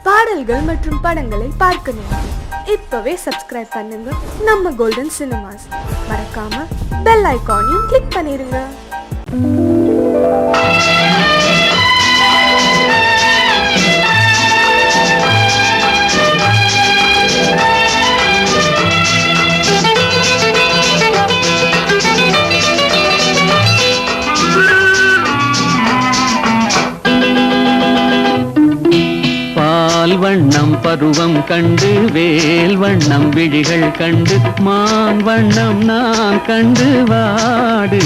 பாடல்கள் மற்றும் படங்களை பார்க்கணும். இப்பவே சப்ஸ்கிரைப் பண்ணுங்க நம்ம கோல்டன் சினிமாஸ். மறக்காம பெல் ஐகானையும் கிளிக் பண்ணிருங்க. வண்ணம் பருவம் கண்டு வேல் வண்ணம் விழிகள் கண்டு மான் வண்ணம் நான் கண்டு வாடுகிறேன்.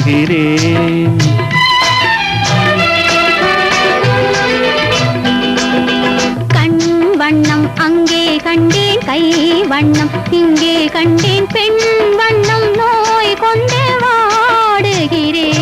கண் வண்ணம் அங்கே கண்டேன், கை வண்ணம் இங்கே கண்டேன், பெண் வண்ணம் நோய் கொண்டு வாடுகிறேன்.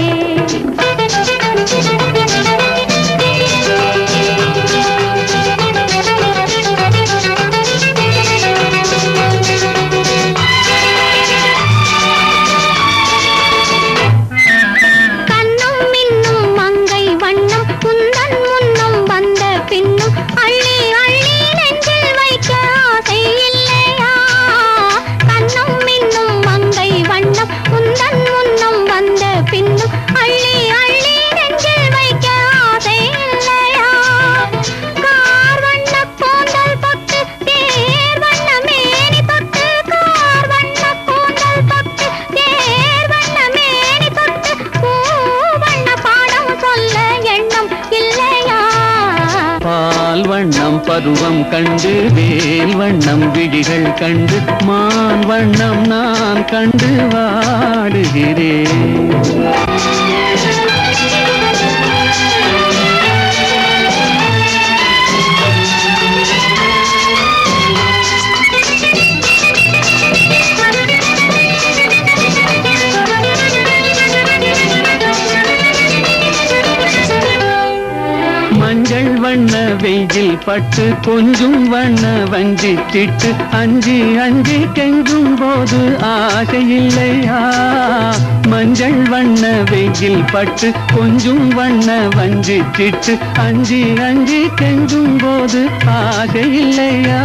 வண்ணம் பருவம் கண்டு வேல் வண்ணம் விழிகள் கண்டு மான் வண்ணம் நான் கண்டு வாடுகிறேன். மஞ்சள் வண்ண வெயில் பட்டு கொஞ்சம் வண்ண வஞ்சி திட்டு அஞ்சி அஞ்சி கெஞ்சும் போது ஆசை இல்லையா? மஞ்சள் வண்ண வெயில் பட்டு கொஞ்சம் வண்ண வஞ்சி திட்டு அஞ்சி அஞ்சி கெஞ்சும் போது ஆசை இல்லையா?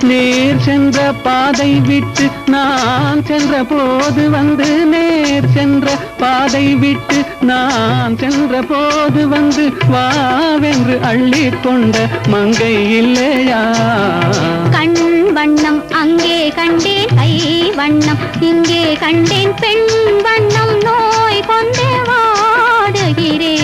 நேர் சென்ற பாதை விட்டு நான் சென்ற போது வந்து நேர் சென்ற பாதை விட்டு நான் சென்ற போது வந்து வாவென்று அள்ளி கொண்ட மங்கை இல்லையா? கண் வண்ணம் அங்கே கண்டேன், கை வண்ணம் இங்கே கண்டேன், பெண் வண்ணம் நோய் கொண்டு வாடுகிறேன்.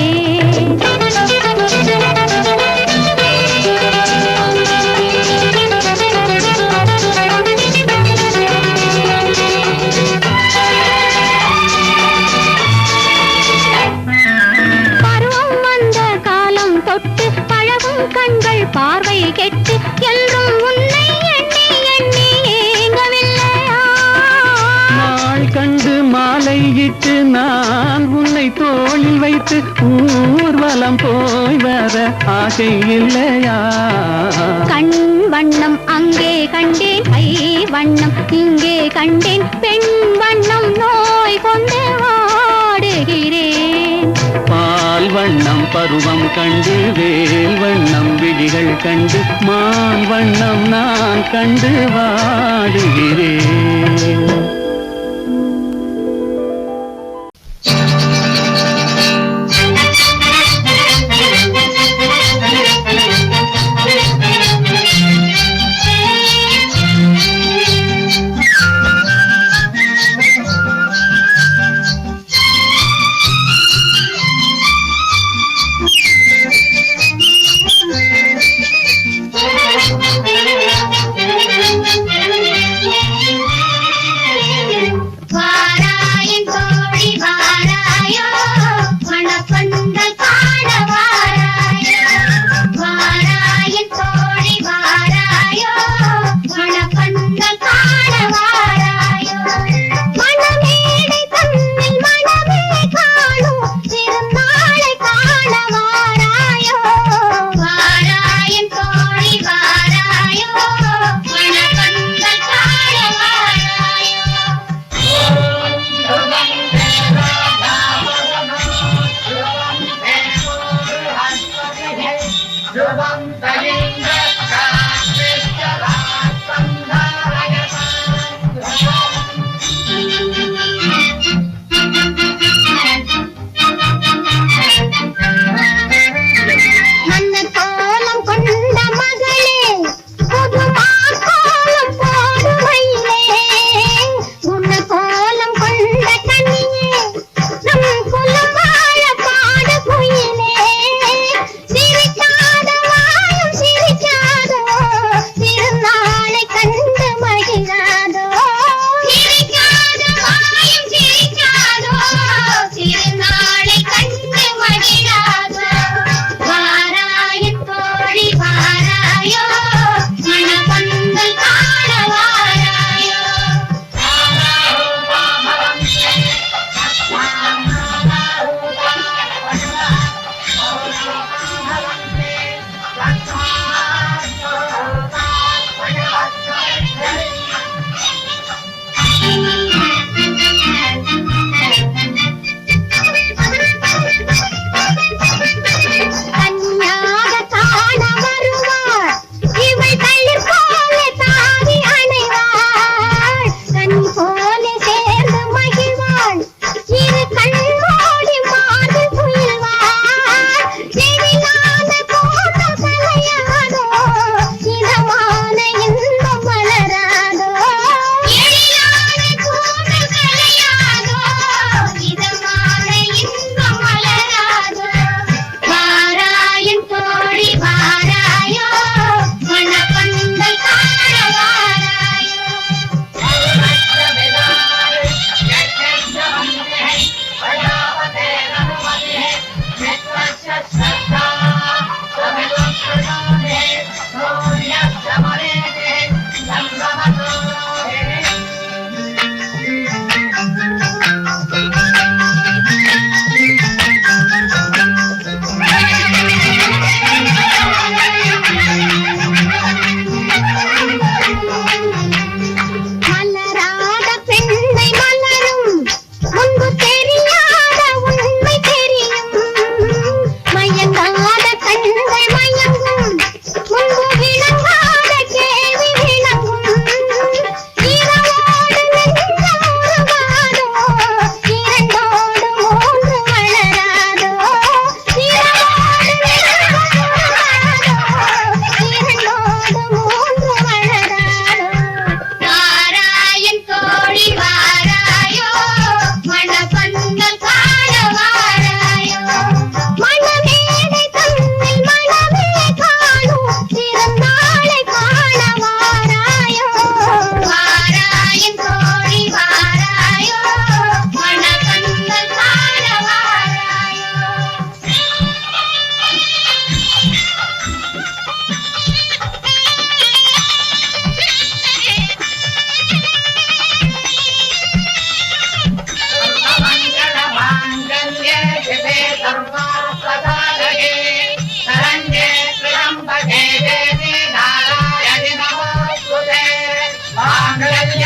கண்கள் பார்வை கெட்டு என்றும் உன்னை எண்ணி எண்ணி ஏங்கவில்லையா? நாள் கண்டு மாலையிட்டு நான் உன்னை தோளில் வைத்து ஊர்வலம் போய் வர ஆசை இல்லையா? கண் வண்ணம் அங்கே கண்டேன், கை வண்ணம் இங்கே கண்டேன், பெண் வண்ணம் நோய் கொண்டு வாடுகிறேன். பால் வண்ணம் பருவம் கண்டு வேல் வண்ணம் விழிகள் கண்டு மான் வண்ணம் நான் கண்டு வாடுகிறேன்.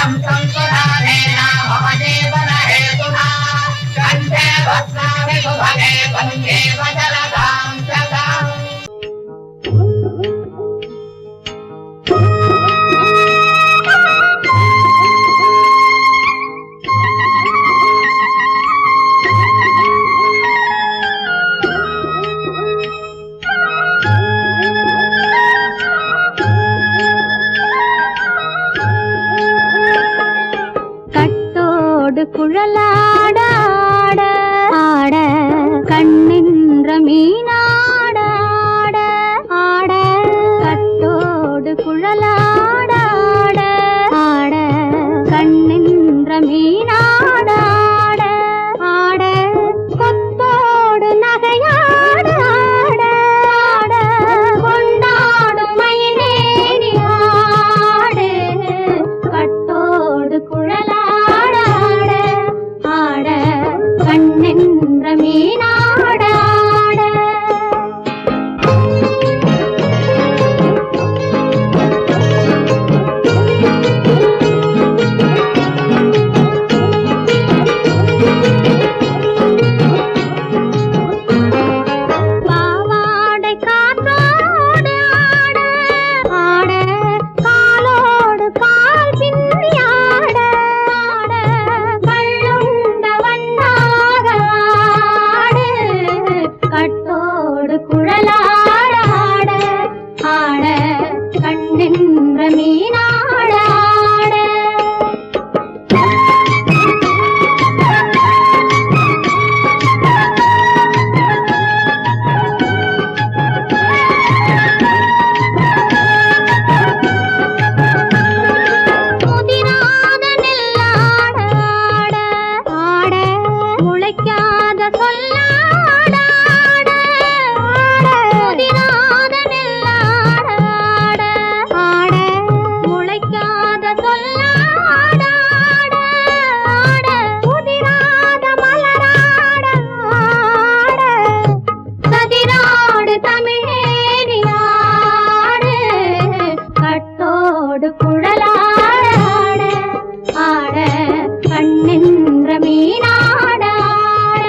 नित्यं संसुधानेन मम जीवनहेतुना कण्ठे भस्मामि सुभगे वन्देव जलदां सदाम् குழலாட ஆட ஆட கண்ணின்ற மீனாட ஆட ஆட கட்டோடு குழலாட ஆட ஆட கண்ணின்ற மீனாட ஆட ஆட கொத்தோடு நகையாட ஆட ஆட கொண்டாடும் மயிலேறி ஆடு கட்டோடு குழலாட கண்ணென்ற மீனாட பாவாடை காற்றோடு ஆட ஆட காலோடு கால் பின்னி ஆட ஆட கள்ளுண்ட வண்ணாக ஆடு கட்டோடு குழலாட ஆட ஆட கண்ணென்ற மீனாட ஆட முதிராத நெல்லாட ஆட ஆட முளைக்காத சொல்லாட ஆட ஆட முதிராத நெல்லாட ஆட ஆட முளைக்காத சொல்லாட ஆட ஆட முதிராத மலராட ஆட சதிராடு தமிழேறி ஆடு கட்டோடு குழலாட ஆட ஆட கண்ணென்ற மீனாட ஆட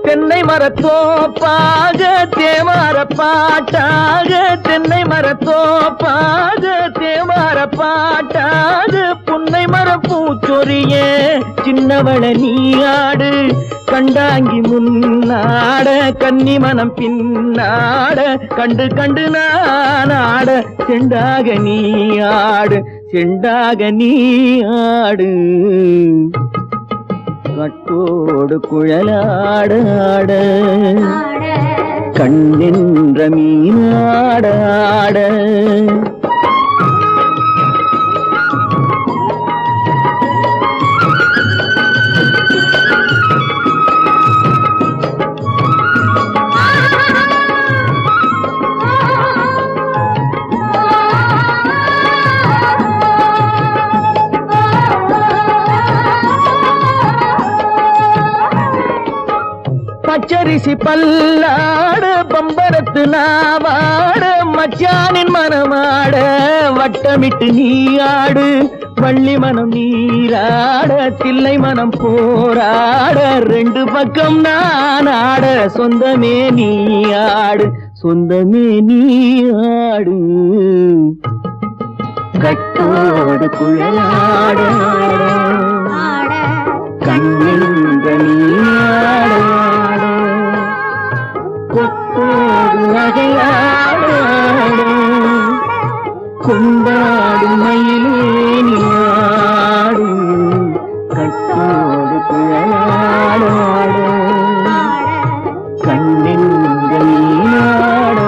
தென்னை மரத்தோப்பாக தேமார பாட்டாக தென்னை மரத்தோப்பாக தேமார பாட்டாக புன்னை மரம் பூச்சொரிய சின்னவள நீயாடு கண்டாங்கி முன்னாட கன்னி மனம் பின்னாட கண்டு கண்டு நானாட செண்டாக நீயாடு செண்டாக நீயாடு கட்டோடு குழலாட ஆட கண்ணின்ற மீனாட ஆட பச்சரிசி பல்லாட பம்பரத்து நாவாட மச்சானின் மனமாட வட்டமிட்டு நீயாடு வள்ளி மனம் நீராட தில்லை மனம் போராட ரெண்டு பக்கம் நான் ஆட சொந்தமே நீயாடு சொந்தமே நீயாடு கட்டோடு குழலாட கண்ணின்ற நீயாட கொத்தோடு நகையாட கொண்டாடும் மயிலேனியாடு கட்டோடு குழலாட கண்ணின்ற நீயாட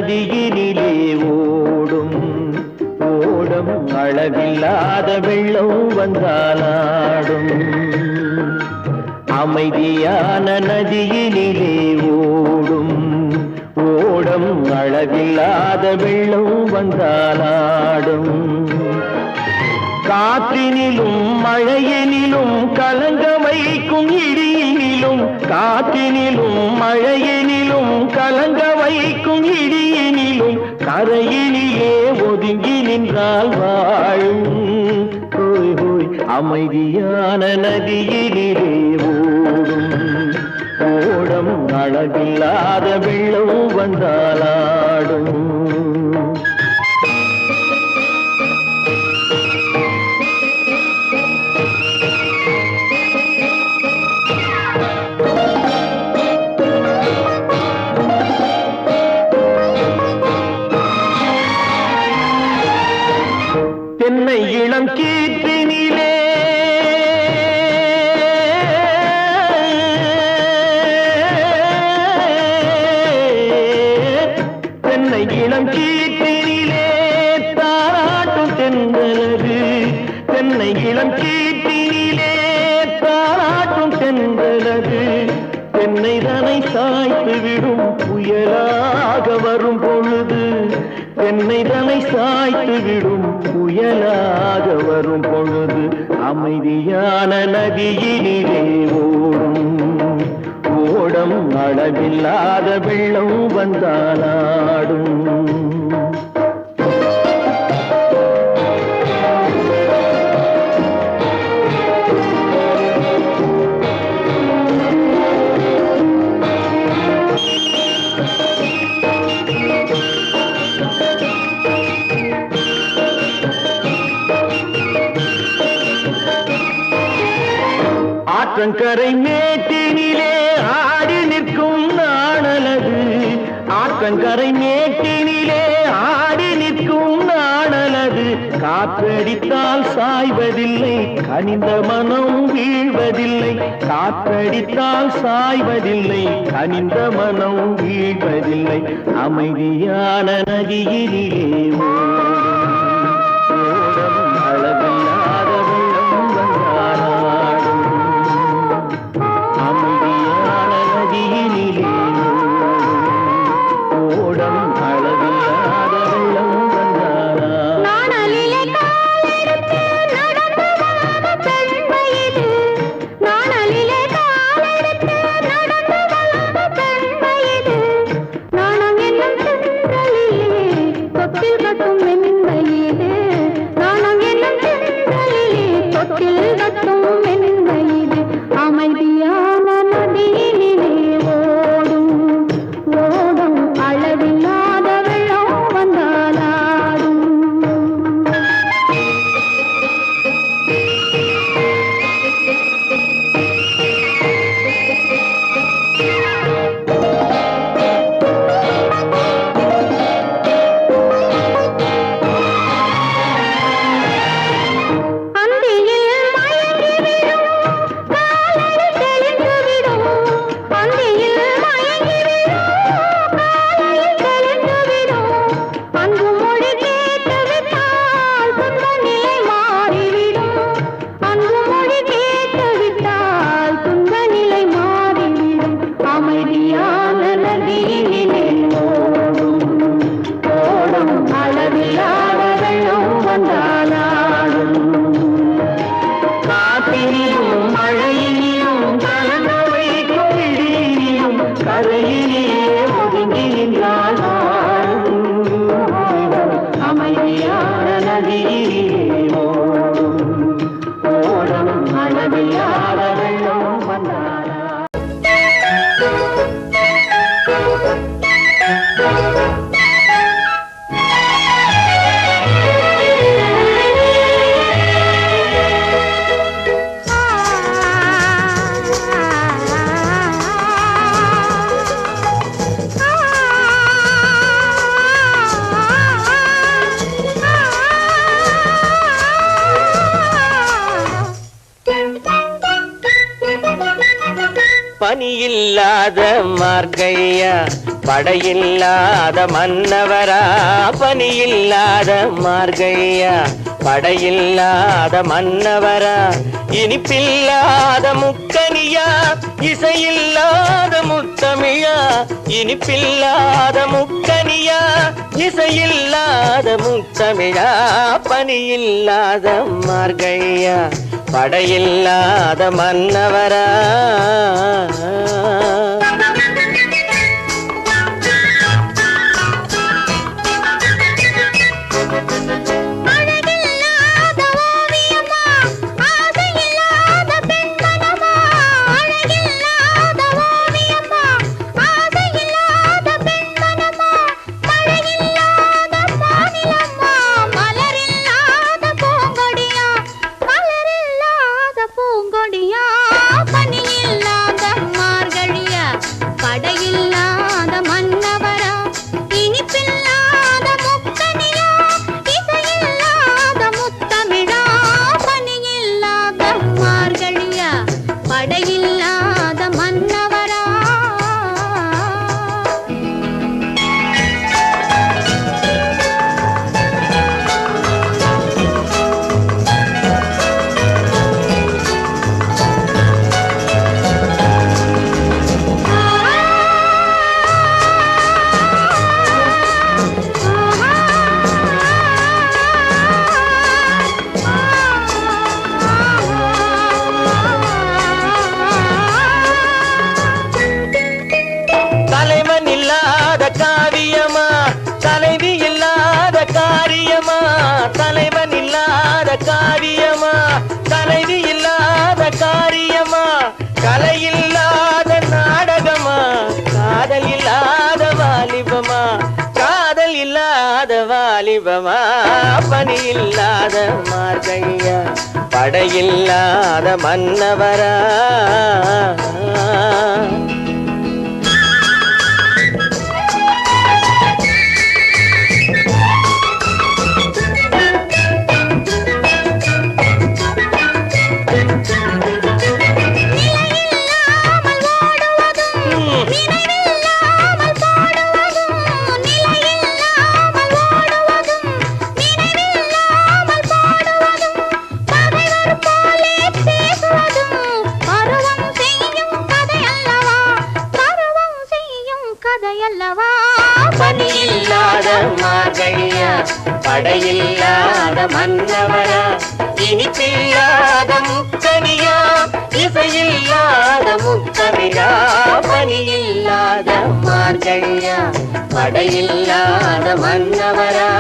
நதியினிலே ஓடும் ஓடம் அளவில்லாத வெள்ளம் வந்தாலாடும் அமைதியான நதியினிலே ஓடும் ஓடம் அளவில்லாத வெள்ளம் வந்தாலாடும் காற்றினிலும் மழையினிலும் கலங்க வைக்கும் இடியினிலும் காற்றினிலும் மழையினிலும் கலங்க வைக்கும் இடியினிலும் கரையினிலே ஒதுங்கி நின்றால் வாழும் ஹோய் ஹோய் அமைதியான நதியினிலே ஓடும் ஓடம் அளவில்லாத வெள்ளம் வந்தாலாடும் தென்னை இளம் கீற்றினிலே தென்னை இளம் கீற்றினிலே தாராட்டும் தென்றலது தென்னை இளம் கீற்றினிலே தாராட்டும் தென்றலது தென்னைதனை சாய்த்து விடும் புயலாக வரும் பொழுது தென்னைதனை சாய்த்து விடும் புயலாக வரும் பொழுது அமைதியான நதியினிலே ஓடும் ஓடம் அளவில்லாத வெள்ளம் வந்தாலாடும் ஆற்றங்கரை மேட்டினிலே ஆடி நிற்கும் நாணலது ஆற்றங்கரை மேட்டினிலே ஆடி நிற்கும் நாணலது காற்றடித்தால் சாய்வதில்லை கனிந்த மனம் வீழ்வதில்லை காற்றடித்தால் சாய்வதில்லை கனிந்த மனம் வீழ்வதில்லை அமைதியான நதியினிலே ஓடும் அளவில்லாத வெள்ளம் வந்தாலாடும் அமைதியான நதியினிலே ஓடம் அளவில்லாத வெள்ளம் வந்தாலாடும் நாணலிலே காலெடுத்து நடந்து வளர்ந்த பெண்மை இது நாணலிலே காலெடுத்து நடந்து வளர்ந்த பெண்மை இது நாணம் என்னும் செந்தலிலே தொட்டில் கட்டும் மென்மை இது நாணம் என்னும் செந்தலிலே தொட்டில் கட்டும் மென்மை இது அமைதியான நதியினிலே ஓடும் ஓடும் அளவில்லாத வெள்ளம் வந்தாலாடும் அந்தியில் மயங்கிவிடும் காலையில் தெளிந்துவிடும் அந்தியில் மயங்கிவிடும் காலையில் தெளிந்துவிடும் அன்பு மொழி கேட்டுவிட்டால் துன்ப நிலை மாறிவிடும் அன்பு மொழி கேட்டுவிட்டால் துன்ப நிலை மாறிவிடும் அமைதியான நதியினிலே ஓடும் ஓடும் அளவில்லாத வெள்ளம் வந்தாலாடும் காற்றினிலும் மழையினிலும் கலங்க வைக்கும் இடியினிலும் கரையிலே ஒதுங்கி நின்றால் வாழும் அமைதியான நதியிலே ஓடும் ஓடம் அளவில்லாத வெள்ளம் வந்தாலாடும் பனியில்லாத மார்கையா படையில்லாத மன்னவரா பனியில்லாத மார்கழியா படையில்லாத மன்னவரா இனிப்பில்லாத முக்கனியா இசையில்லாத முத்தமிழா இனிப்பில்லாத முக்கனியா இசையில்லாத முத்தமிழா பனியில்லாத மார்கழியா படையில்லாத மன்னவரா காரியமா தலைவி இல்லாத காரியமா கலையில்லாத நாடகமா காதல் இல்லாத வாலிபமா காதல் இல்லாத வாலிபமா பனி இல்லாத மார்கழியா படையில்லாத மன்னவரா பனியில்லாத மார்கழியா படையில்லாத மன்னவரா இனிப்பில்லாத முக்கனியா இசையில்லாத முத்தமிழா பனியில்லாத மார்கழியா படையில்லாத மன்னவரா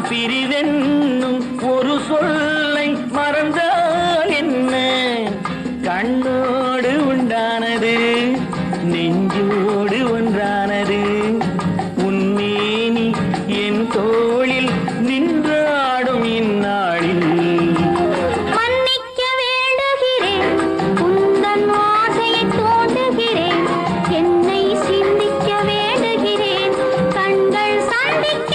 பிரிவென்னும் ஒரு சொல்லை மறந்தால் என்ன கண்ணோடு உண்டானது நெஞ்சோடு ஒன்றானது உன்னேனி என் தோளில் நின்றாடும் இந்நாளில் மன்னிக்க வேண்டுகிறேன் உந்தன் ஆசையை தோண்டுகிறேன் என்னை சிந்திக்க வேண்டுகிறேன் கண்கள் சந்திக்க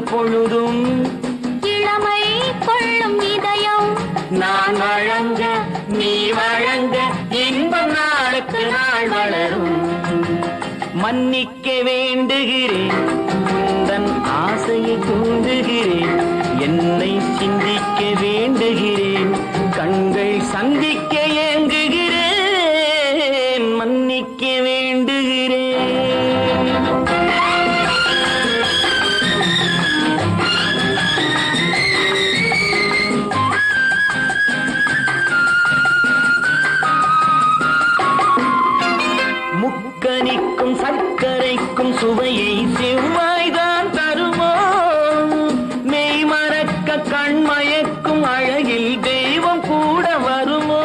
பொழுதும் இளமை கொள்ளும் இதயம் நான் வழங்க நீ வழங்க இன்பம் நாளுக்கு நாள் வளரும். மன்னிக்க வேண்டுகிறேன், உந்தன் ஆசையை தூண்டுகிறேன், என்னை சிந்திக்க வேண்டுகிறேன், கண்கள் சந்திக்க ஏங்குகிறேன், மன்னிக்க வேண்டுகிறேன். முக்கனிக்கும் சர்க்கரைக்கும் சுவையை செவ்வாய்தான் தருமோ, மெய் மறக்க கண்மயக்கும் அழகில் தெய்வம் கூட வருமோ.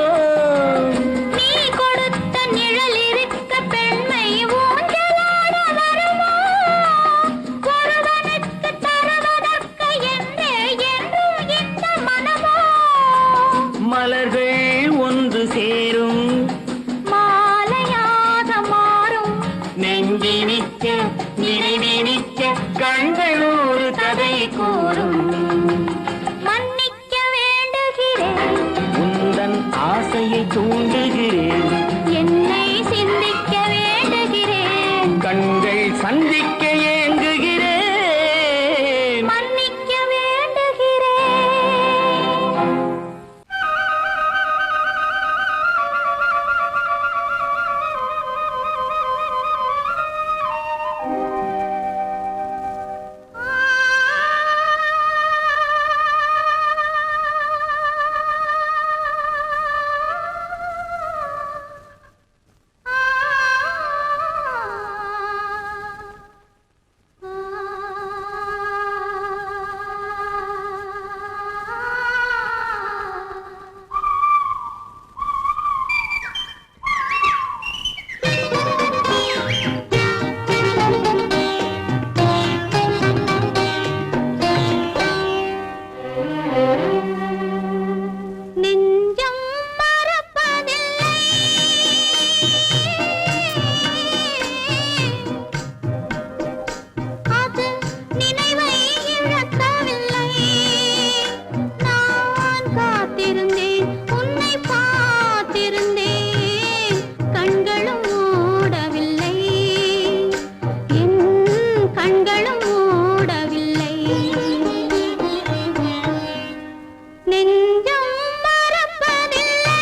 நீ கொடுத்த நிழல் இருக்க பெண்மை ஊஞ்சலாட வருமோ, ஒருவனுக்கு தருவதற்கு என்றே என்றும் இந்த மனமோ. மலர்கள் ஒன்று சேரும் மாலையாக மாறும் நெஞ்சினிக்க நினைவினிக்க கண்கள் ஒரு கதை கூறும். மன்னிக்க வேண்டுகிறேன், உந்தன் ஆசையை தூண்டுகிறேன், என்னை சிந்திக்க வேண்டுகிறேன், கண்கள் சந்திக்க ஏங்குகிறேன். மன்னிக்க வேண்டுகிறேன். நெஞ்சம் மறப்பதில்லை, அது நினைவை இழக்கவில்லை. நான் காத்திருந்தேன், உன்னை பார்த்திருந்தேன், கண்களும் மூடவில்லை, என் கண்களும் மூடவில்லை. நெஞ்சம் மறப்பதில்லை,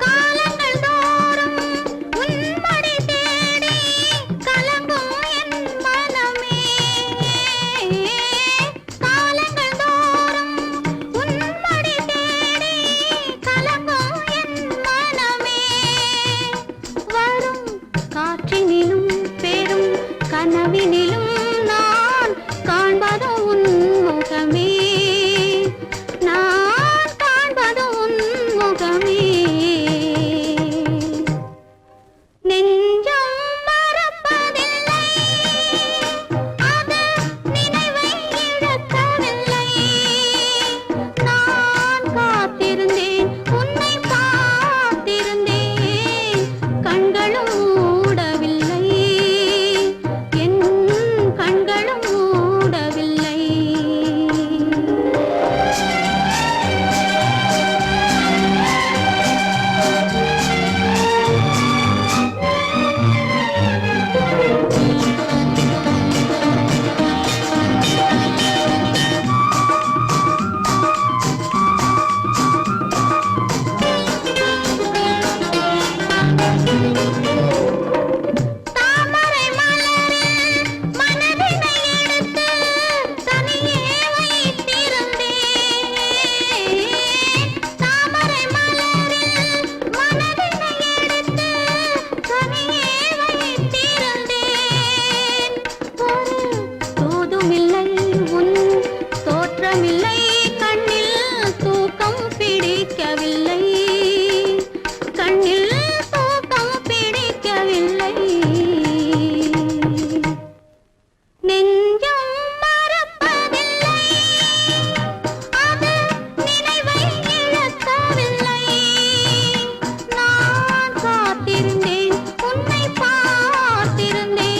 காலங்கள் தோறும் உன்மடி தேடி கலங்கும் என் மனமே. காலங்கள் தோறும் உன்மடி தேடி கலங்கும் என் மனமே. வரும் காற்றினிலும் பெரும் கனவினிலும் நான் காண்பது உன் முகமே, நான் காண்பது உன் முகமே. நெஞ்சம் மறப்பதில்லை, அது நினைவை இழக்கவில்லை. நான் காத்திருந்தேன், உன்னை பார்த்திருந்தேன், கண்களும் மூடவில்லை, என் கண்களும் மூடவில்லை. தாமரை மலரில் மனதினை எடுத்து தனியே வைத்திருந்தேன். தாமரை மலரில் மனதினை எடுத்து தனியே வைத்திருந்தேன். ஒரு தூதுமில்லை உன் மறப்பதில்லை நெஞ்சம் மறப்பதில்லை அது நினைவை இழக்கவில்லை நான் காத்திருந்தேன் உன்னை பார்த்திருந்தேன்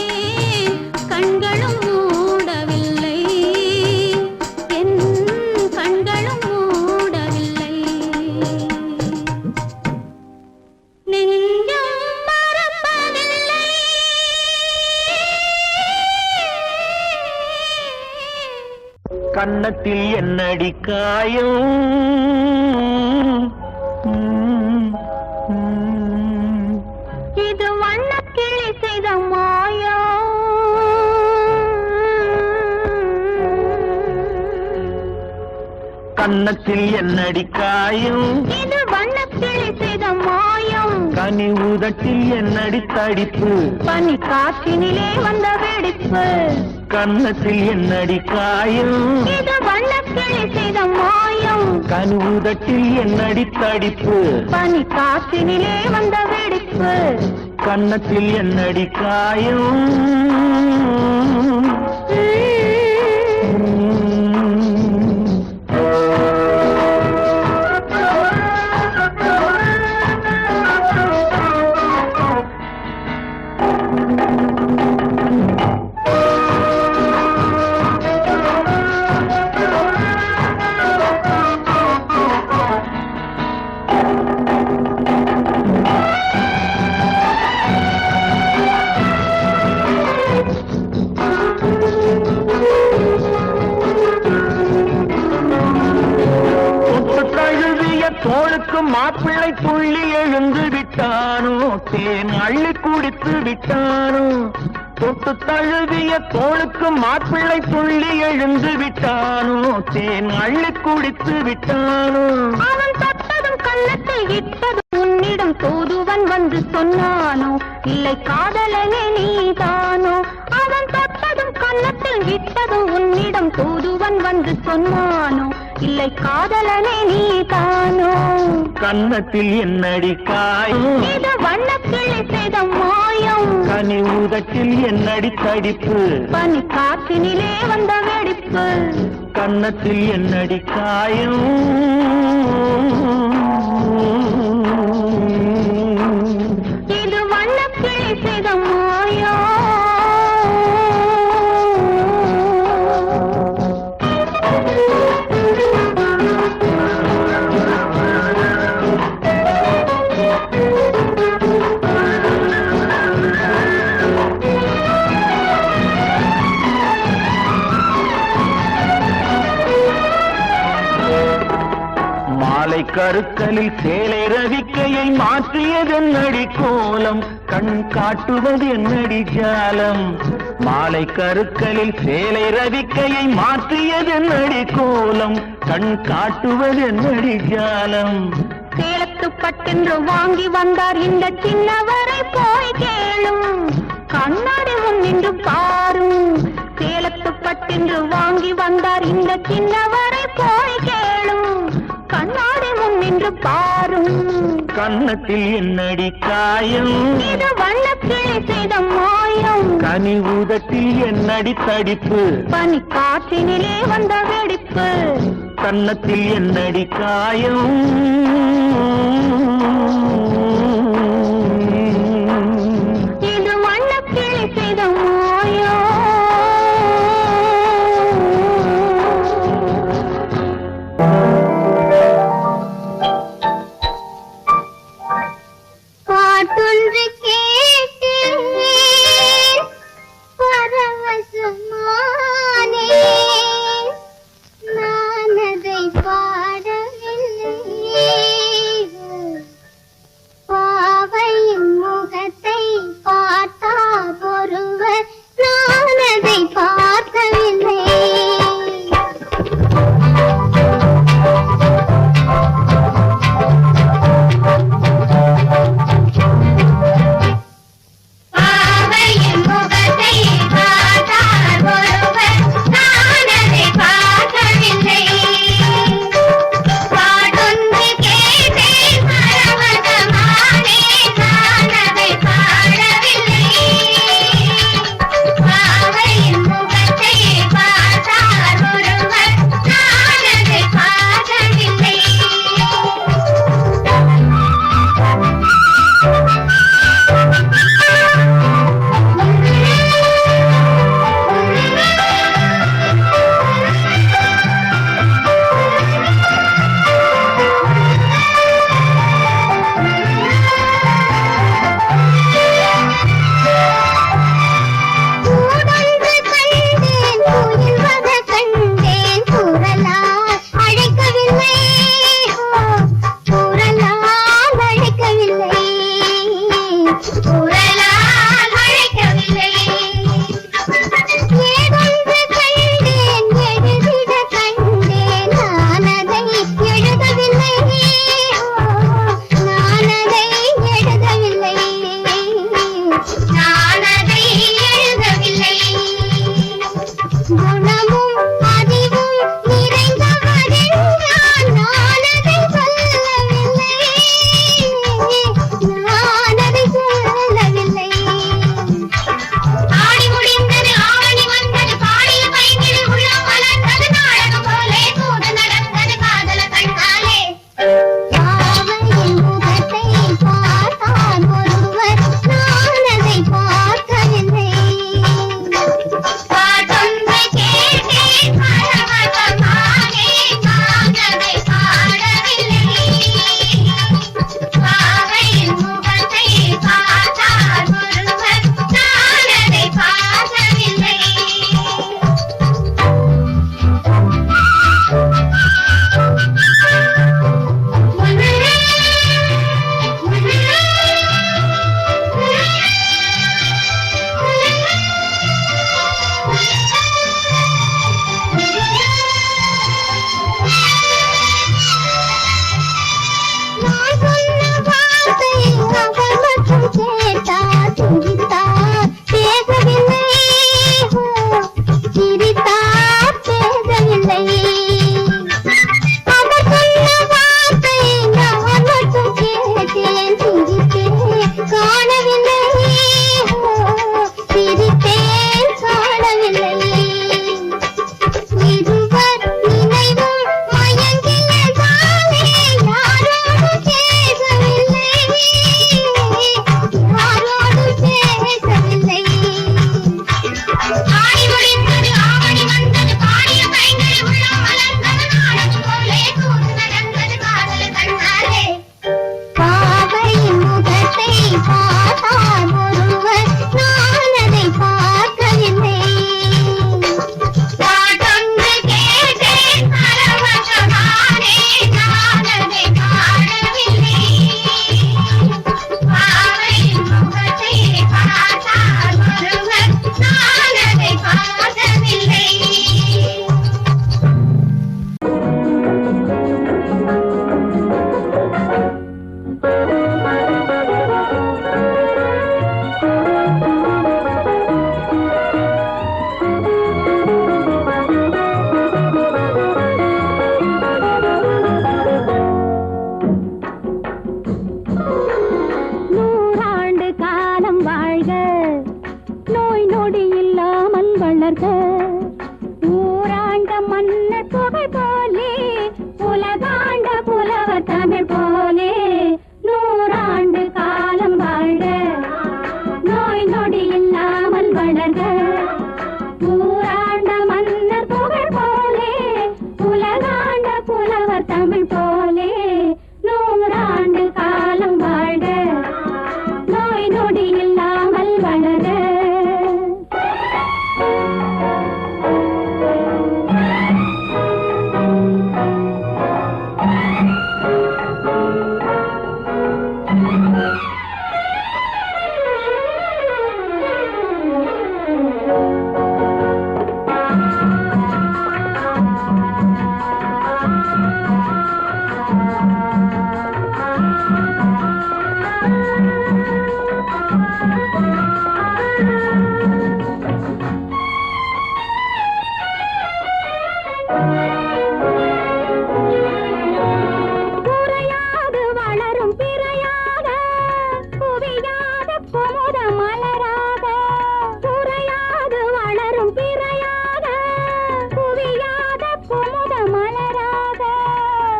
கண்களும் மூடவில்லை என் கண்களும் மூடவில்லை நெஞ்சம் மறப்பதில்லை கன்னத்தில் என்னடி காயம் இது வண்ணக்கிளி செய்த மாயம் கன்னத்தில் என்னடி காயம் இது வண்ணக்கிளி செய்த மாயம் கனி உதட்டில் என்னடி தடிப்பு பனி காற்றினிலே வந்த வெடிப்பு கன்னத்தில் என்னடி காயம் இது வண்ணக்கிளி செய்த மாயம் கனி உதட்டில் என்னடி தடிப்பு பனி காற்றினிலே வந்த வெடிப்பு கன்னத்தில் என்னடி காயம் தோளுக்கு மாப்பிள்ளை துள்ளி எழுந்து விட்டானோ தேன் அள்ளி குடித்து விட்டானோ தொட்டு தழுவிய தோளுக்கு மாப்பிள்ளை துள்ளி எழுந்து விட்டானோ தேன் அள்ளி குடித்து விட்டானோ அவன் தொட்டதும் கண்ணத்தில் இட்டதும் உன்னிடம் தூதுவன் வந்து சொன்னானோ இல்லை காதலனே நீதானோ அவன் தொட்டதும் கண்ணத்தில் இட்டதும் உன்னிடம் தூதுவன் வந்து சொன்னானோ இல்லை காதலனே நீதானோ கன்னத்தில் என்னடி காயம் இது வண்ணக்கிளி செய்த மாயம் கனி உதட்டில் என்னடி தடிப்பு பனி காற்றினிலே வந்த வெடிப்பு கன்னத்தில் என்னடி காயம் இது வண்ணக்கிளி செய்த மாயம் மாலை கருக்கலில் சேலை ரவிக்கையை மாற்றியதென்னடி கோலம் கண் காட்டுவது என்னடி ஜாலம் மாலை கருக்கலில் சேலை ரவிக்கையை மாற்றியதென்னடி கோலம் கண் காட்டுவது என்னடி ஜாலம் சேலத்து பட்டென்று வாங்கி வந்தார் இந்த சின்னவரை போய் கேளும் கண்ணாடி முன் நின்று பாரும் சேலத்து பட்டென்று வாங்கி வந்தார் இந்த சின்னவரை போய் கேளும் கண்ணாடி முன் நின்று பாரும் கன்னத்தில் என்னடி காயம் இது வண்ணக்கிளி செய்த மாயம் கனி உதட்டில் என்னடி தடிப்பு பனி காற்றினிலே வந்த வெடிப்பு கன்னத்தில் என்னடி காயம் இது வண்ணக்கிளி செய்த மாயம் பாட்டொன்று கேட்டேன் பரவசமானேன் நான் அதை பாடவில்லை நான் அதை எழுதவில்லை. குணமும் அறிவும் நிறைந்தவரென்றால் நான் அதை சொல்லவில்லை. நான் அதை சொல்லவில்லை. ஆடி முடிந்தது, ஆவணி வந்தது, பாடிய பைங்கில் உள்ளம் வளர்ந்தது, நாடகம் போலே தூது நடந்தது காதல கண்ணாலே. பாவையின் முகத்தை பார்த்தார் ஒருவர், நான் அதை பார்க்கவில்லை. பாட்டொன்றை கேட்டேன் பரவசமானே, நான் அதை பாடவில்லை. பாவையின் முகத்தை பார்த்தார் ஒருவர், நான் அதை பார்க்கவில்லை. நான் சொன்ன வார்த்தை அவர் மட்டும் கேட்டார், சிரித்தார், பேசவில்லை. சிரித்தார், பேசவில்லை. அவர் சொன்ன வார்த்தை நான் மட்டும் கேட்டேன், சிரித்தேன், காணவில்லை. சிரித்தேன், காணவில்லை. இருவர் நினைவும் மயங்கியதாலே யாரோடு பேசவில்லை. யாரோடு பேசவில்லை. ஆடி முடிந்தது, ஆவணி வந்தது, பாடிய பைங்கில் உள்ளம் வளர்ந்தது, நாடகம் போலே தூது நடந்தது காதல கண்ணாலே. பாவையின் முகத்தை பார்த்தார் ஒருவர், நான் அதை பார்க்கவில்லை. பாட்டொன்று கேட்டேன் பரவசமானே, நான் அதை பாடவில்லை. பாவையின் முகத்தை பார்த்தார் ஒருவர், நான் அதை பார்க்கவில்லை. நூறாண்டு காலம் வாழ்க, நோய் நொடி இல்லாமல் வளர்க. ஊராண்ட மன்னர் புகழ் போலே, உலகாண்ட புலவர் தமிழ் போலே. நூறாண்டு காலம் வாழ்க, நோய் நொடி இல்லாமல் வளர்க. ஊராண்ட மன்னர் புகழ் போலே, உலகாண்ட புலவர் தமிழ் போலே. நூறாண்டு காலம் வாழ்க, நோய் நொடி இல்லாமல் வளர. குறையாது வளரும் பிறையாக, குவியாத குமுத மலராக. குறையாது வளரும் பிறையாக, குவியாத குமுத மலராக.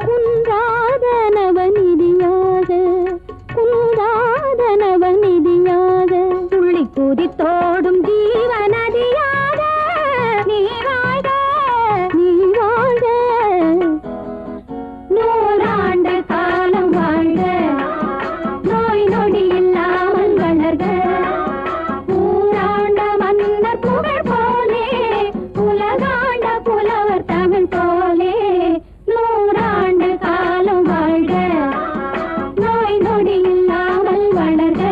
குன்றாத நவநிதியாக, குன்றாத நவநிதியாக. துள்ளி குதித்தோடும் ஜீவநதியாக நீ வாழ்க, நீ வாழ்க. நூறாண்டு காலம் வாழ்க, நோய் நொடி இல்லாமல் வளர்க. ஊராண்ட மன்னர் புகழ் போலே, உலகாண்ட புலவர் தமிழ் போலே. நூறாண்டு காலம் வாழ்க, நோய் நொடி இல்லாமல் வளர்க.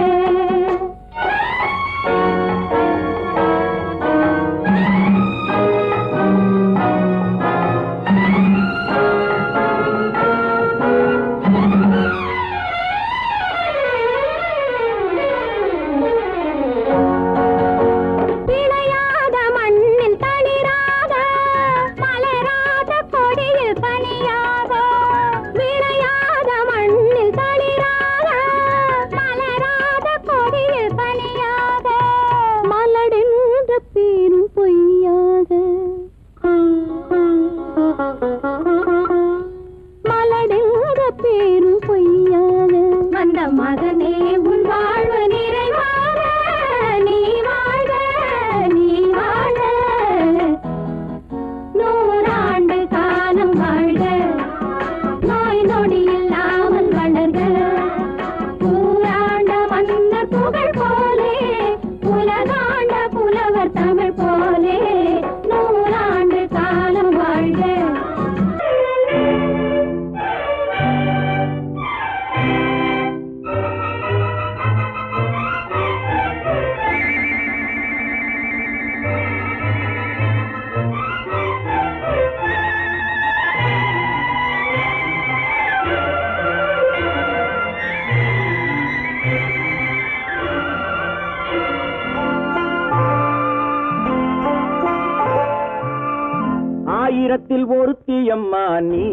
ஆயிரத்தில் ஒருத்தியம்மா நீ,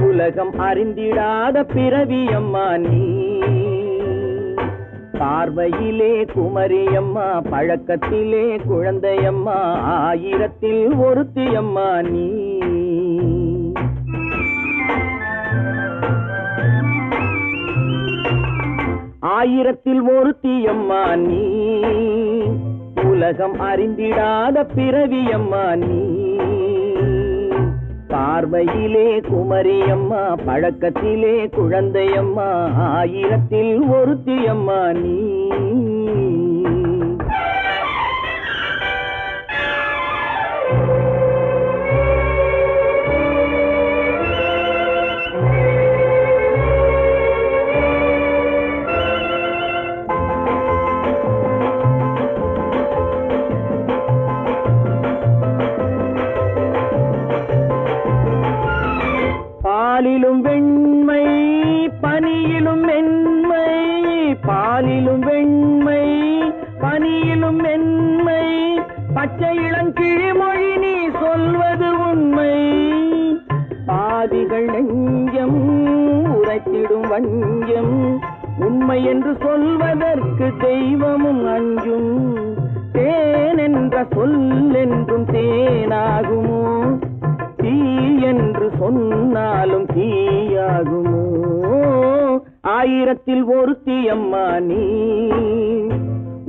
உலகம் அறிந்திடாத பிறவியம்மா நீ. பார்வையிலே குமரியம்மா, பழக்கத்திலே குழந்தையம்மா, ஆயிரத்தில் ஒருத்தியம்மா நீ. ஆயிரத்தில் ஒருத்தியம்மா நீ, உலகம் அறிந்திடாத பிறவியம்மா நீ. பார்வையிலே குமரியம்மா, பழக்கத்திலே குழந்தையம்மா, ஆயிரத்தில் ஒருத்தியம்மா நீ. பாலிலும் வெண்மை பனியிலும் மென்மை, பாலிலும் வெண்மை பனியிலும் மென்மை, பச்சை இளங்கிழிமொழி நீ சொல்வது உண்மை. பாதிகள் நெஞ்சம் உரைத்திடும் வஞ்சம், உண்மை என்று சொல்வதற்கு தெய்வமும் அஞ்சும். தேன் என்ற சொல் என்றும் தேனாகுமோ, தீ என்று சொன்னாலும் தீயாகுமோ. ஆயிரத்தில் ஒருத்தியம்மா நீ,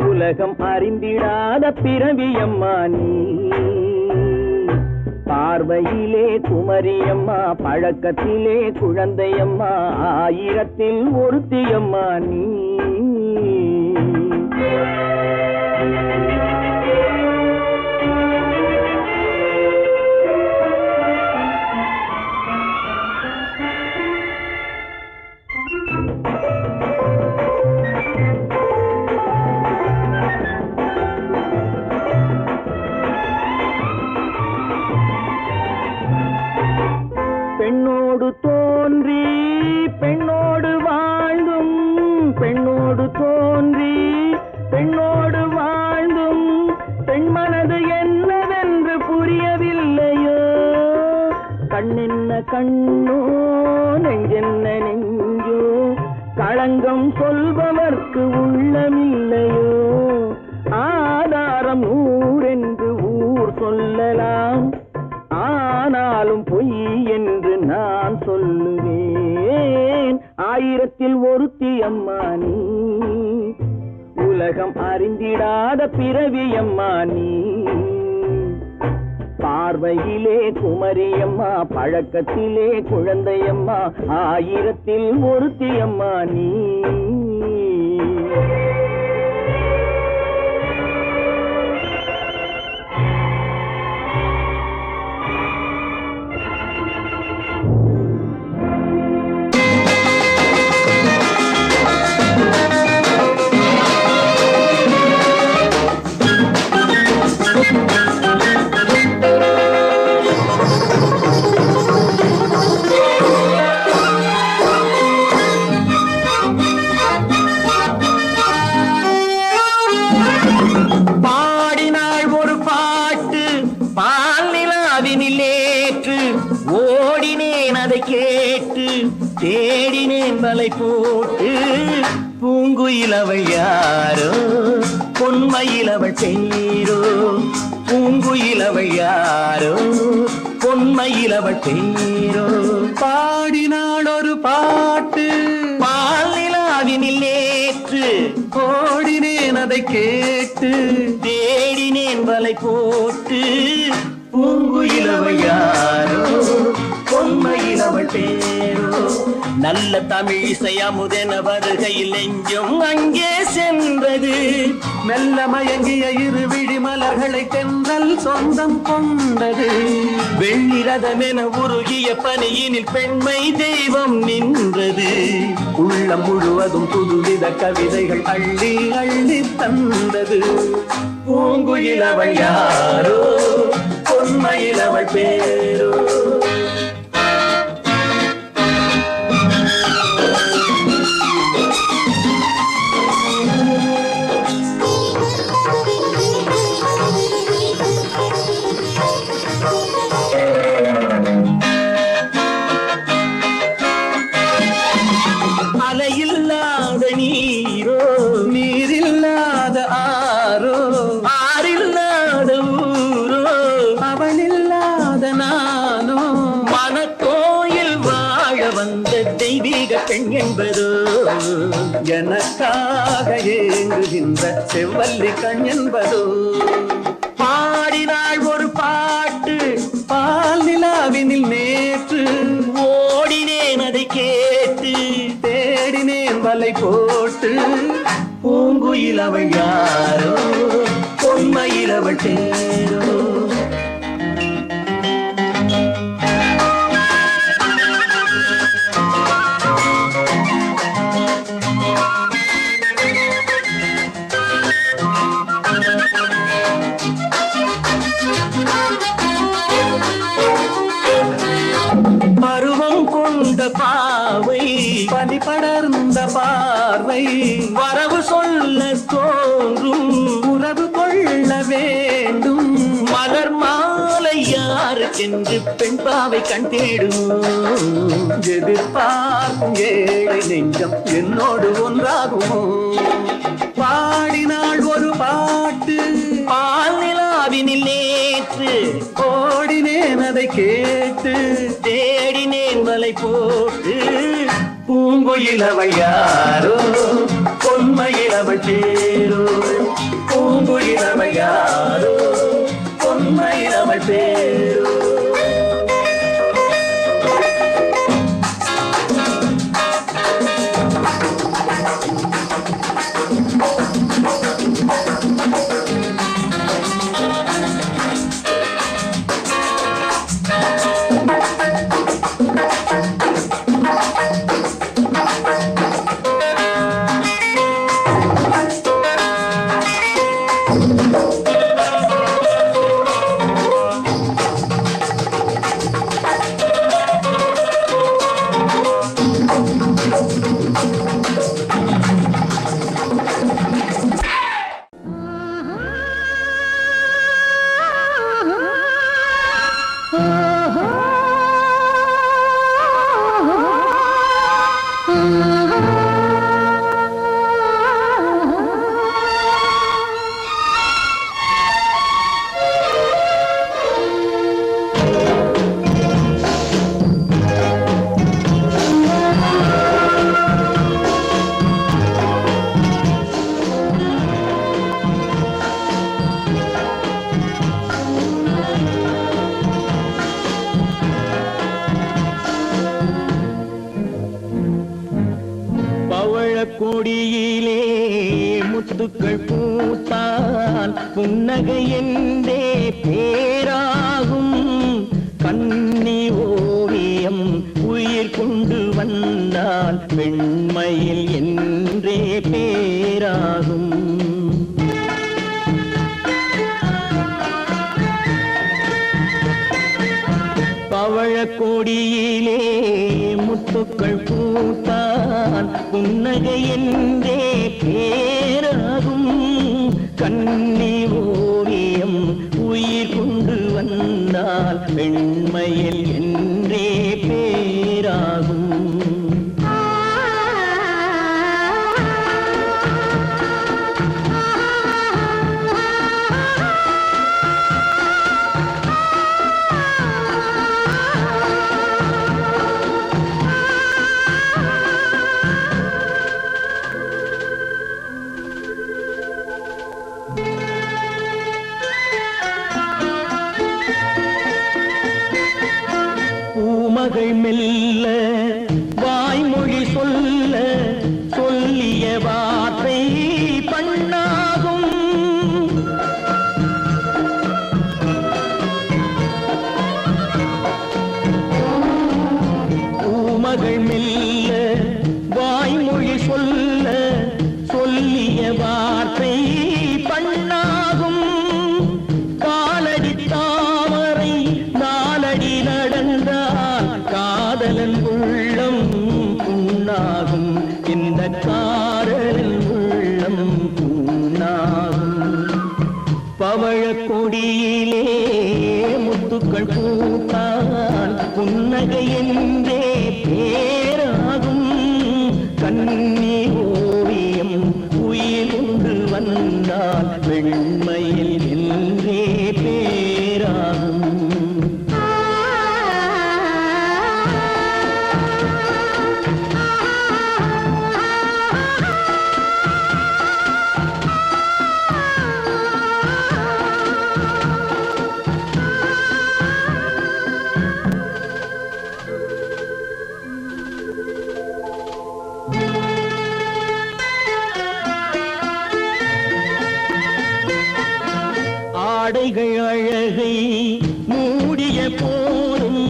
உலகம் அறிந்திடாத பிறவியம்மா நீ. பார்வையிலே குமரியம்மா, பழக்கத்திலே குழந்தையம்மா, ஆயிரத்தில் ஒருத்தியம்மா நீ. பெண்ணோடு தோன்றி பெண்ணோடு வாழ்ந்தும், பெண்ணோடு தோன்றி பெண்ணோடு வாழ்ந்தும், பெண் மனது என்னவென்று புரியவில்லையோ. கண்ணென்ன கண்ணோ, நெஞ்சென்ன நெஞ்சோ, களங்கம் சொல்பவர்க்கு உள்ளமில்லையோ. ஆதாரம் ஊரென்று ஊர் சொல்லலாம், ஆனாலும் பொய் என்று நான் சொல்லுவேன். ஆயிரத்தில் ஒருத்தியம்மா நீ, உலகம் அறிந்திடாத பிறவியம்மா நீ. பார்வையிலே குமரியம்மா, பழக்கத்திலே குழந்தையம்மா, ஆயிரத்தில் ஒருத்தியம்மா நீ. கேட்டு தேடினேன் வலை போட்டு. பூங்குயிலவள் யாரோ, பொன்மயிலவள் பேரோ. பூங்குயிலவள் யாரோ, பொன்மயிலவள் பேரோ. பாடினாள் ஒரு பாட்டு பால் நிலாவினில் நேற்று. ஓடினேன் அதை கேட்டு தேடினேன் வலை போட்டு. பூங்குயிலவள் யாரோ, பொன்மயிலவள் பேரோ. நல்ல தமிழ் இசை அமுதென வருகையில் நெஞ்சும் அங்கே சென்றது. மெல்ல மயங்கிய இரு விழி மலர்களை தென்றல் சொந்தம் கொண்டது. வெள்ளிரதமென உருகிய பனியினில் பெண்மை தெய்வம் நின்றது. உள்ளம் முழுவதும் புதுவித கவிதைகள் அள்ளி அள்ளி தந்தது. பூங்குயிலவள் யாரோ, பொன்மயிலவள் பேரோ. எனக்காக ஏங்குகின்ற செவ்வல்லி கண் என்பதோ பாடினாள் ஒரு பாட்டு பால் நிலாவினில் நேற்று ஓடினேன் அதை கேட்டு தேடினேன் வலை போட்டு பூங்குயில் அவள் யாரோ பொன்மையில் அவள் தேரோ பருவம் கொண்ட பாவை பனி படர்ந்த பார்வை வரவு சொல்ல தோன்றும் உறவு கொள்ள வேண்டும் மலர் மாலை யாருக்கென்று பெண் பாவை கண் தேடும் எதிர்பார்க்கும் ஏழை நெஞ்சம் என்னோடு ஒன்றாகுமோ பாடினாள் ஒரு பாட்டு பால் நிலாவினில் நேற்று ஓடினேன் அதை கேட்டு தேடினேன் வலை போட்டு பூங்குயில் அவள் யாரோ பொன்மையில் அவள் பேரோ பூங்குயில் அவள் யாரோ பொன்மையில் அவள் பேரோ கொடியிலே முத்துக்கள் பூத்தால் புன்னகை என்றே பேராகும் கண்ணி ஓவியம் உயிர் கொண்டு வந்தால் பெண்மையில் என்றே பேராகும் பவழக்கொடியிலே முத்துக்கள் பூத்தால் புன்னகை என்றே பேராகும் கண்ணி ஓவியம் உயிர் கொண்டு வந்தால் பெண்மையில் என்றே பேராகும் மகள் மெல்ல வாய்மொழி சொல்ல சொல்லிய வார்த்தை பண்ணாகும் பூமகள் மெல்ல வாய்மொழி சொல்ல சொல்லிய வார்த்தை பண்ணாகும் காலடி தாமரை நாலடி நடந்தால் காதலன் உள்ளம் புண்ணாகும் இந்த காதலன் உள்ளம் புண்ணாகும் பவழக்கொடியிலே முத்துக்கள் பூத்தால் புன்னகை என்றே பேராகும் கண்ணி ஓவியம் உயிர் கொண்டு வந்தால் வெண்மையில் என்றே பேராகும் ஆடைகள் அழகை மூடிய போதும்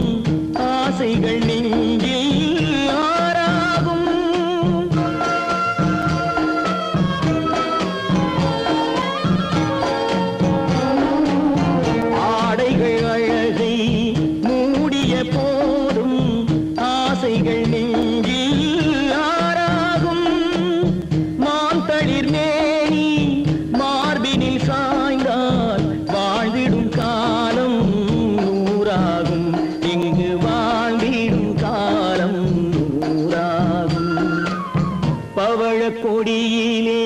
ஆசைகள் நெஞ்சில் ஆறாகும். ஆடைகள் அழகை மூடிய போதும் ஆசைகள் நெஞ்சில் ஆறாகும். மான் தளிர் மேனி மார்பினில் சாய்ந்தால் வாழ்ந்திடும் காலம் நூறாகும். இங்கு வாழ்ந்திடும் காலம் நூறாகும். பவழ கொடியிலே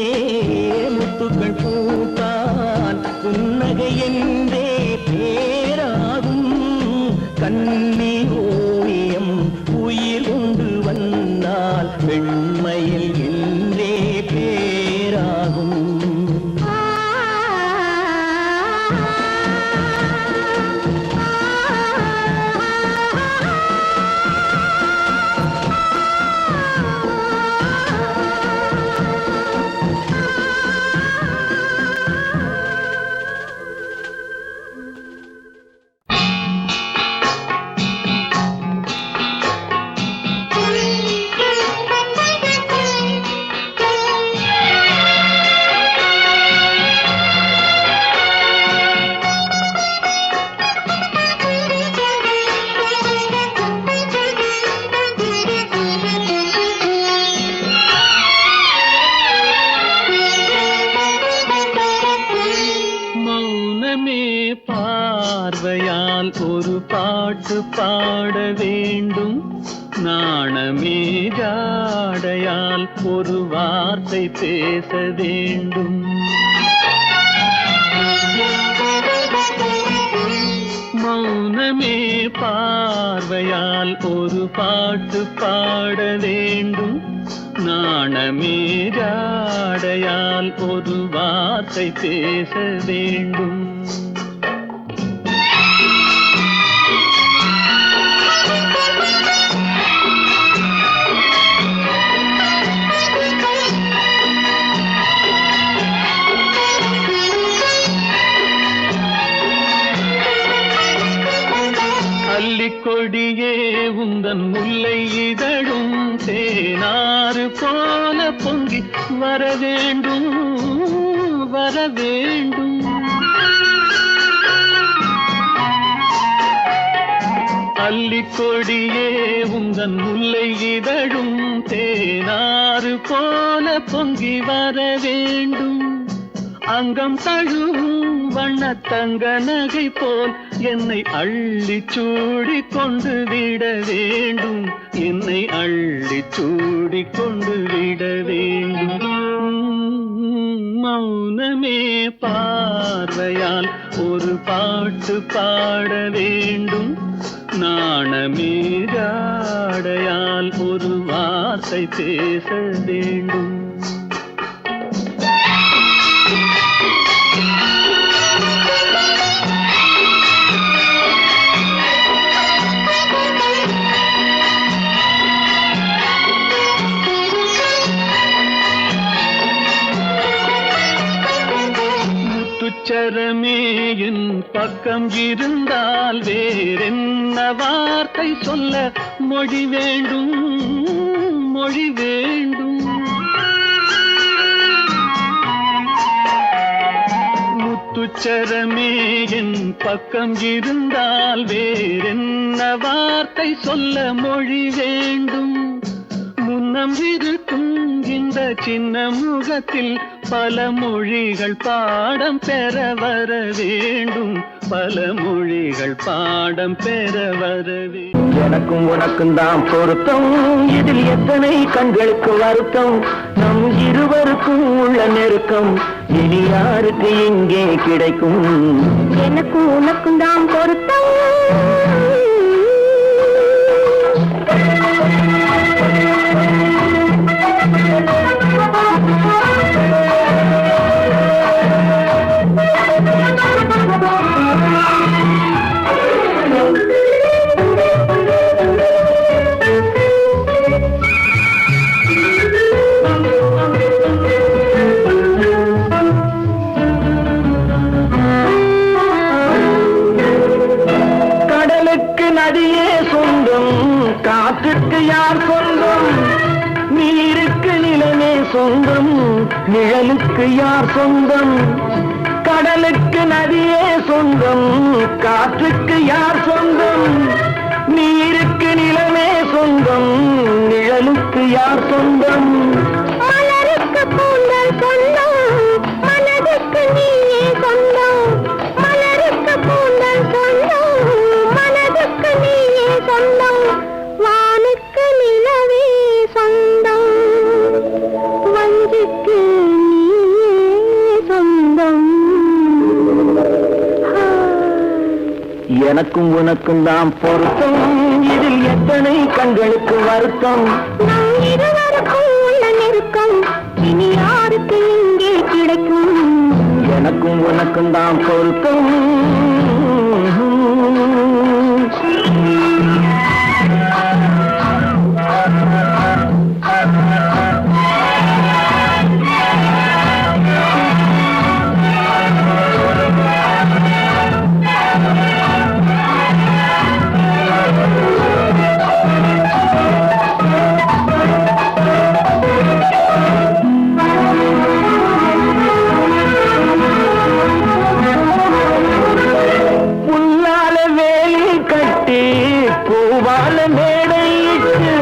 முத்துக்கள் பூத்தால் புன்னகை என்றே பேராகும். கண்ணி ஓவியம் உயிர் கொண்டு வந்தால் வெண்மையில் என்றே பேராகும். பார்வையால் ஒரு பாட்டு பாட வேண்டும். நாணமே ஜாடையால் ஒரு வார்த்தை பேச வேண்டும். மௌனமே பார்வையால் ஒரு பாட்டு பாட வேண்டும். நாணமே ஜாடையால் ஒரு வார்த்தை பேச வேண்டும். கொடியே உந்தன் முல்லை இதழும் தேனாறு போல பொங்கி வர வேண்டும் வர வேண்டும். அல்லிக்கொடியே உந்தன் முல்லை இதழும் தேனாறு போல பொங்கி வர வேண்டும். அங்கம் தழுவும் வண்ணத்தங்க நகை போல் என்னை அள்ளி சூடி கொண்டு விட வேண்டும். என்னை அள்ளி சூடி கொண்டு விட வேண்டும். மௌனமே பார்வையால் ஒரு பாட்டு பாட வேண்டும். நாணமே ஜாடையால் ஒரு வார்த்தை பேச வேண்டும். முத்துச்சரமே என் பக்கம் இருந்தால் வேறென்ன வார்த்தை சொல்ல மொழி வேண்டும் மொழி வேண்டும். முத்துச்சரமே என் பக்கம் இருந்தால் வேறென்ன வார்த்தை சொல்ல மொழி வேண்டும். முன்னம் இருக்கும் இந்த சின்ன முகத்தில் பல மொழிகள் பாடம் பெற வர வேண்டும். பல மொழிகள் பாடம் பெற வர வேண்டும். எனக்கும் உனக்கும் தான் பொருத்தம், இதில் எத்தனை கண்களுக்கு வருத்தம். நம் இருவருக்கும் உள்ள நெருக்கம் இனி யாருக்கு இங்கே கிடைக்கும். எனக்கும் உனக்கும் தான் பொருத்தம். நதியே சொந்தம், காற்றுக்கு யார் சொந்தம்? நீருக்கு நிலமே சொந்தம், நிழலுக்கு யார் சொந்தம்? கடலுக்கு நதியே சொந்தம், காற்றுக்கு யார் சொந்தம்? நீருக்கு நிலமே சொந்தம், நிழலுக்கு யார் சொந்தம்? மலருக்கு கூந்தல் சொந்தம், மனதுக்கு நீயே சொந்தம். மலருக்கு கூந்தல் சொந்தம், மனதுக்கு நீயே சொந்தம். வானுக்கு நிலவே சொந்தம், வஞ்சிக்கு நீயே சொந்தம். எனக்கும் உனக்கும் தான் பொருத்தம், இதில் எத்தனை கண்களுக்கு வருத்தம்? நம் இருவருக்கும் உள்ள நெருக்கம் இனி யாருக்கு இங்கே கிடைக்கும்? எனக்கும் உனக்கும் தான் பொருத்தம். புல்லால வேலி கட்டி பூவால மேடையிட்டு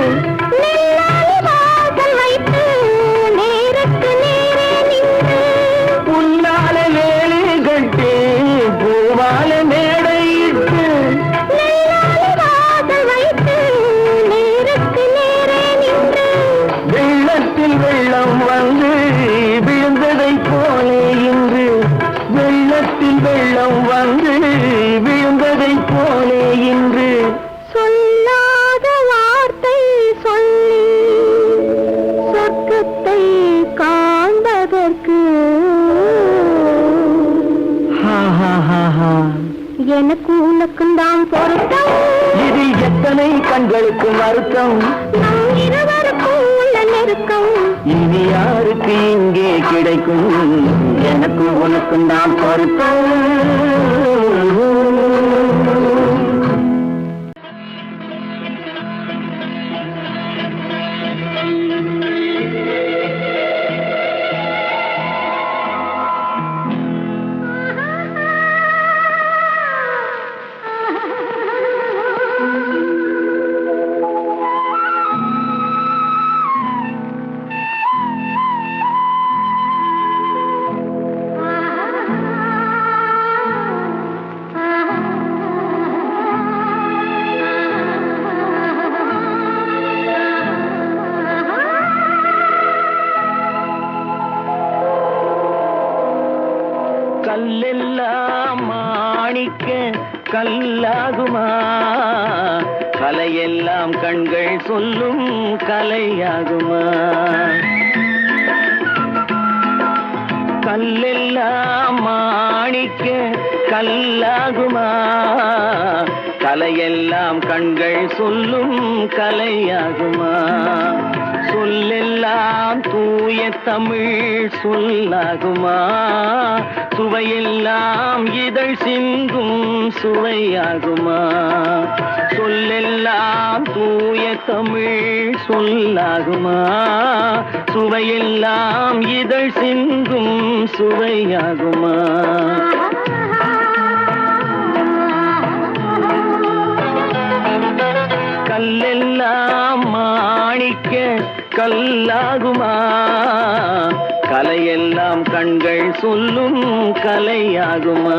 வாசல் வைத்து நேருக்கு நேரே நின்று புல்லால வேலி கட்டி பூவால மேடையிட்டு வாசல் வைத்து நேருக்கு நேரே நின்று வெள்ளத்தில் வெள்ளம் வந்து விழுந்ததை போலே இன்று, வெள்ளத்தில் வெள்ளம் வந்து விழுந்ததை போலே இன்று. சொல்லாத வார்த்தை சொல்லி சொர்க்கத்தை காண்பதற்கு ஹா ஹா ஹா ஹா. எனக்கு உனக்கும் தான் பொருத்தம், இது எத்தனை கண்களுக்கு வருத்தம்? நம் இருவருக்கும் உள்ள நெருக்கம் இனி யாருக்கு இங்கே கிடைக்கும்? எனக்கும் உனக்கும் தான் பொருத்தம். கல்லெல்லாம் மாணிக்க கல்லாகுமா? கலையெல்லாம் கண்கள் சொல்லும் கலையாகுமா? கல்லெல்லாம் மாணிக்க கல்லாகுமா? கலையெல்லாம் கண்கள் சொல்லும் கலையாகுமா? சொல்லெல்லாம் தூய தமிழ் சொல்லாகுமா? சுவையெல்லாம் இதழ் சிந்தும் சுவையாகுமா? சொல்லெல்லாம் தூய தமிழ் சொல்லாகுமா? சுவையெல்லாம் இதழ் சிந்தும் சுவையாகுமா? கல்லெல்லாம் மாணிக்க கல்லாகுமா? கலையெல்லாம் கண்கள் சொல்லும் கலையாகுமா?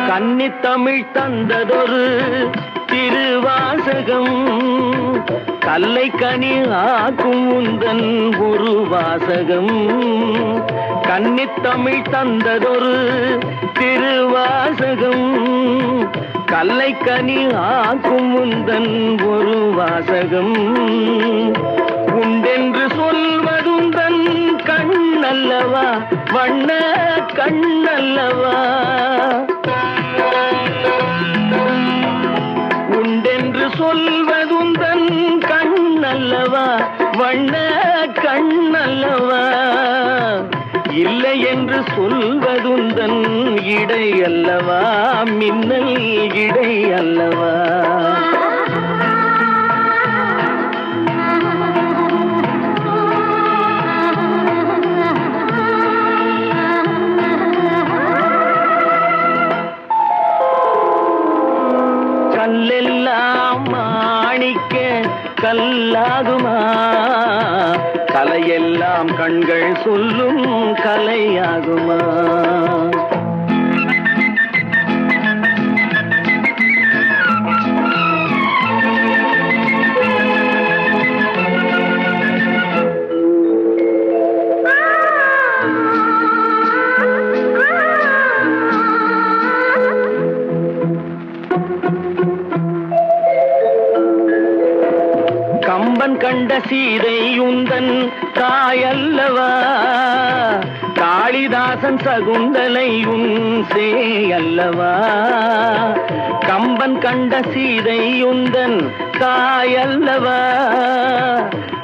கன்னித்தமிழ் தந்ததொரு திருவாசகம், கல்லை கனி ஆக்கும் உந்தன் ஒரு வாசகம். கன்னித்தமிழ் தந்ததொரு திருவாசகம், கல்லை கனி ஆக்கும் உந்தன் ஒரு வாசகம். உண்டென்று சொல்வதுந்தன் கண் அல்லவா? கண்ணல்லவா உண்டென்று சொல்வதுந்தன் கண்ணல்லவா வண்ண கண்ணல்லவா இல்லை என்று சொல்வதுந்தன் இடை அல்லவா மின்னல் இடை அல்லவா கல்லெல்லாம் மாணிக்க கல்லாகுமா கலையெல்லாம் கண்கள் சொல்லும் கலையாகுமா கம்பன் கண்ட சீதை உந்தன் தாயல்லவா காளிதாசன் சகுந்தலை உன் சேயல்லவா கம்பன் கண்ட சீதை உந்தன் தாயல்லவா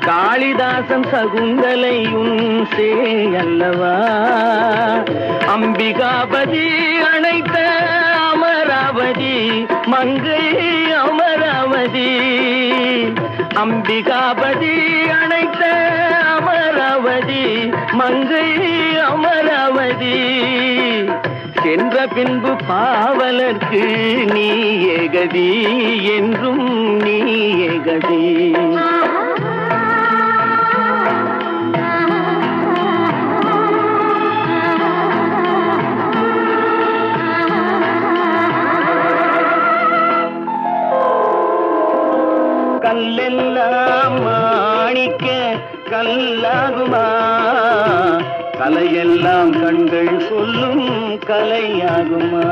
காளிதாசன் சகுந்தலை உன் சேயல்லவா அம்பிகாபதி அணைத்த அமராவதி மங்கை அமராவதி அம்பிகாபதி அணைத்த அமராவதி மங்கை அமராவதி சென்ற பின்பு பாவலர்க்கு நீ ஏகதி என்றும் நீ ஏகதி கல்லெல்லாம் மாணிக்க கல்லாகுமா கலையெல்லாம் கண்கள் சொல்லும் கலையாகுமா